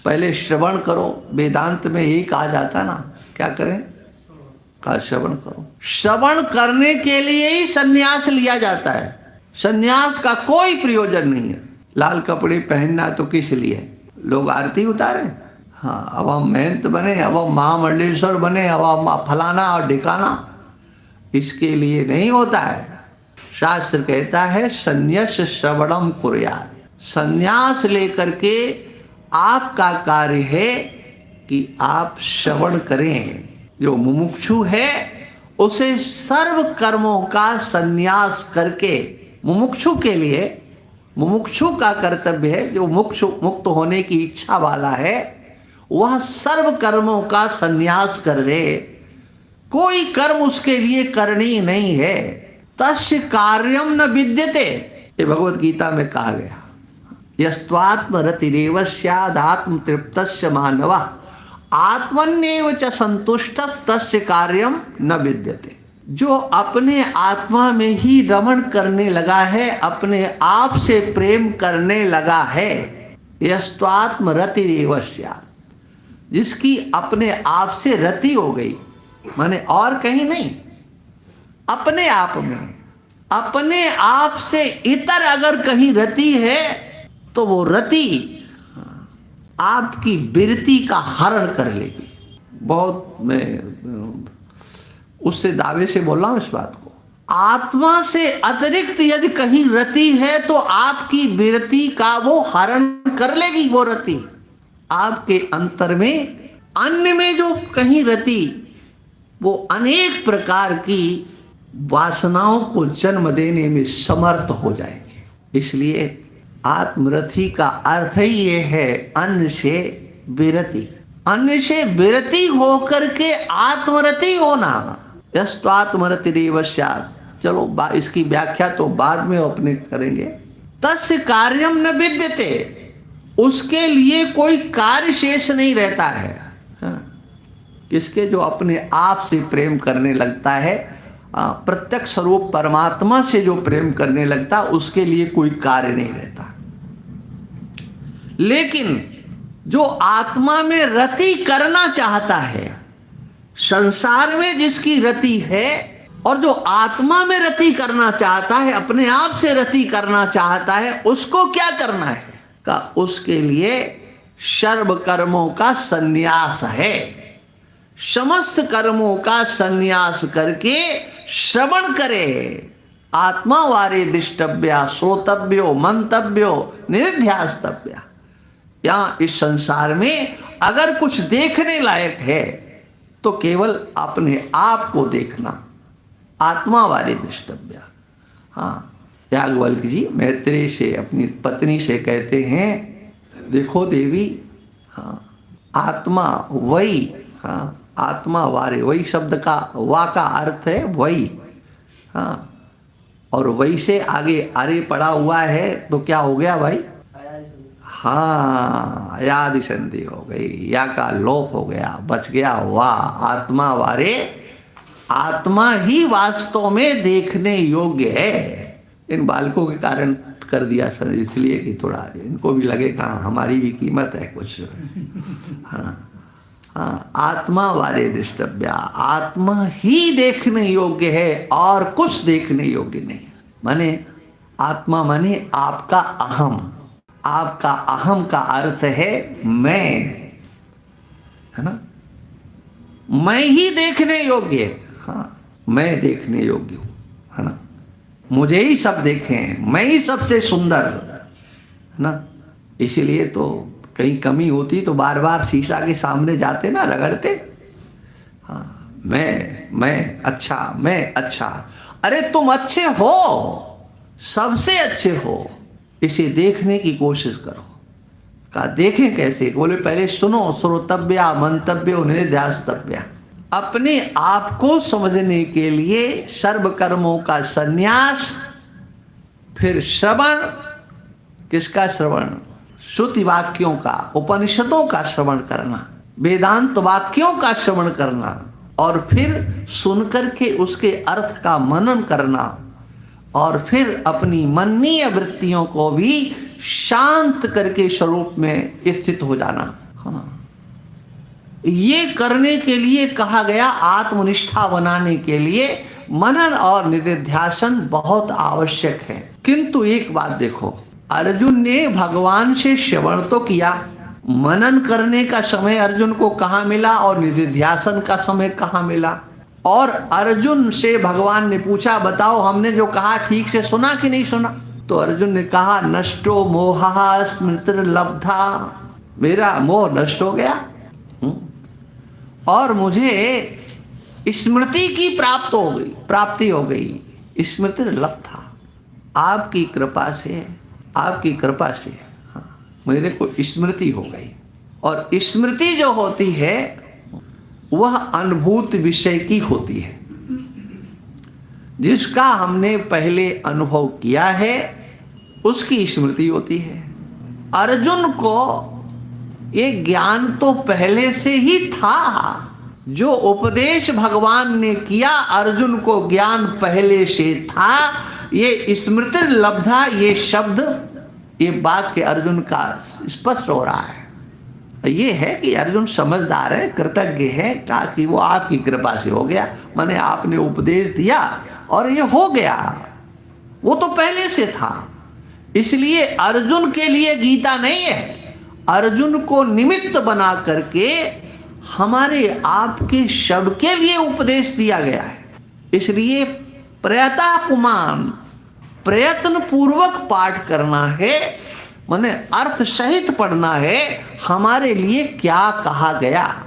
पहले श्रवण करो। वेदांत में यही कहा जाता ना, क्या करें? कहा श्रवण करो। श्रवण करने के लिए ही सन्यास लिया जाता है। सन्यास का कोई प्रयोजन नहीं है। लाल कपड़े पहनना तो किस लिए? लोग आरती उतारे, हाँ, अब हम महंत बने, अब हम महामंडलेश्वर बने, अब हम फलाना और ढिकाना, इसके लिए नहीं होता है। शास्त्र कहता है संन्यास श्रवणम कुर्यात्। संन्यास लेकर के आपका कार्य है कि आप श्रवण करें। जो मुमुक्षु है उसे सर्व कर्मों का संन्यास करके, मुमुक्षु के लिए, मुमुक्षु का कर्तव्य है, जो मुक्त होने की इच्छा वाला है वह सर्व कर्मों का संन्यास कर दे। कोई कर्म उसके लिए करनी नहीं है। तस्य कार्यम न विद्यते, ये भगवत गीता में कहा गया। यस्त्वात्म रतिरेव स्यादात्म तृप्तस्य मानवः आत्मन्येव च संतुष्टस् तस्य कार्यम न विद्यते। जो अपने आत्मा में ही रमण करने लगा है, अपने आप से प्रेम करने लगा है, यस्त्वात्म रतिरेव स्यात्, जिसकी अपने आप से रति हो गई, माने और कहीं नहीं, अपने आप में, अपने आप से इतर अगर कहीं रति है तो वो रति आपकी विरति का हरण कर लेगी। बहुत मैं उससे दावे से बोल रहा हूं इस बात को। आत्मा से अतिरिक्त यदि कहीं रति है तो आपकी विरति का वो हरण कर लेगी। वो रति आपके अंतर में, अन्य में जो कहीं रति, वो अनेक प्रकार की वासनाओं को जन्म देने में समर्थ हो जाएंगे। इसलिए आत्मरति का अर्थ ही ये है अन्य से विरति। अन्य से विरति होकर के आत्मरति होना। यस्त्वात्मरतिरेव स्यात्। चलो इसकी व्याख्या तो बाद में अपने करेंगे। तस्य कार्यम न विद्यते, उसके लिए कोई कार्य शेष नहीं रहता है। किसके? जो अपने आप से प्रेम करने लगता है, प्रत्यक्ष स्वरूप परमात्मा से जो प्रेम करने लगता, उसके लिए कोई कार्य नहीं रहता। लेकिन जो आत्मा में रति करना चाहता है, संसार में जिसकी रति है और जो आत्मा में रति करना चाहता है, अपने आप से रति करना चाहता है, उसको क्या करना है? का उसके लिए सर्व कर्मों का संन्यास है। समस्त कर्मों का संन्यास करके श्रवण करे। आत्मा वारे दृष्टव्या श्रोतव्यो मंतव्यो निध्यास्तव्या। यहाँ इस संसार में अगर कुछ देखने लायक है तो केवल अपने आप को देखना। आत्मा वारे दृष्टव्या। हाँ, याज्ञवल्क्य जी मैत्रेय से अपनी पत्नी से कहते हैं, देखो देवी, हाँ, आत्मा वही, हाँ, आत्मा वारे, वही शब्द का वा का अर्थ है वही, हाँ, और वही से आगे अरे पड़ा हुआ है तो क्या हो गया भाई? हाँ, यादि संधि हो गई, या का लोप हो गया, बच गया वाह। आत्मा वारे, आत्मा ही वास्तव में देखने योग्य है। इन बालकों के कारण कर दिया सर, इसलिए कि थोड़ा इनको भी लगे कहाँ हमारी भी कीमत है कुछ। हाँ, हाँ, आत्मा वारे दृष्टव्या, आत्मा ही देखने योग्य है और कुछ देखने योग्य नहीं। माने आत्मा माने आपका अहम। आपका अहम का अर्थ है मैं, है ना? मैं ही देखने योग्य है। हाँ, मैं देखने योग्य हूँ, है ना? मुझे ही सब देखें, मैं ही सबसे सुंदर, है ना? इसीलिए तो कहीं कमी होती तो बार बार शीशा के सामने जाते ना, रगड़ते। हाँ, मैं अच्छा, मैं अच्छा। अरे तुम अच्छे हो, सबसे अच्छे हो, इसे देखने की कोशिश करो। कहा देखें कैसे? बोले पहले सुनो, श्रोतव्या मंतव्यो निध्यास्तव्या। अपने आप को समझने के लिए सर्व कर्मों का संन्यास, फिर श्रवण। किसका श्रवण? श्रुति वाक्यों का, उपनिषदों का श्रवण करना, वेदांत वाक्यों का श्रवण करना, और फिर सुनकर के उसके अर्थ का मनन करना, और फिर अपनी मननीय वृत्तियों को भी शांत करके स्वरूप में स्थित हो जाना। ये करने के लिए कहा गया, आत्मनिष्ठा बनाने के लिए मनन और निधिध्यासन बहुत आवश्यक है। किंतु एक बात देखो, अर्जुन ने भगवान से श्रवण तो किया, मनन करने का समय अर्जुन को कहाँ मिला और निधिध्यासन का समय कहाँ मिला? और अर्जुन से भगवान ने पूछा, बताओ हमने जो कहा ठीक से सुना कि नहीं सुना? तो अर्जुन ने कहा, नष्टो मोहा स्मृतिर्लब्धा, मेरा मोह नष्ट हो गया और मुझे स्मृति की प्राप्ति हो गई। स्मृतिर्लब्धा, आपकी कृपा से मेरे को स्मृति हो गई। और स्मृति जो होती है वह अनुभूत विषय की होती है, जिसका हमने पहले अनुभव किया है उसकी स्मृति होती है। अर्जुन को ये ज्ञान तो पहले से ही था, जो उपदेश भगवान ने किया अर्जुन को ज्ञान पहले से था। ये स्मृति लब्धा, ये शब्द, ये वाक्य अर्जुन का स्पष्ट हो रहा है। ये है कि अर्जुन समझदार है, कृतज्ञ है, कहा कि वो आपकी कृपा से हो गया, माने आपने उपदेश दिया और ये हो गया, वो तो पहले से था। इसलिए अर्जुन के लिए गीता नहीं है, अर्जुन को निमित्त बना करके हमारे आपके सबके लिए उपदेश दिया गया है। इसलिए प्रयतापुमान, प्रयत्न पूर्वक पाठ करना है, माने अर्थ सहित पढ़ना है, हमारे लिए क्या कहा गया।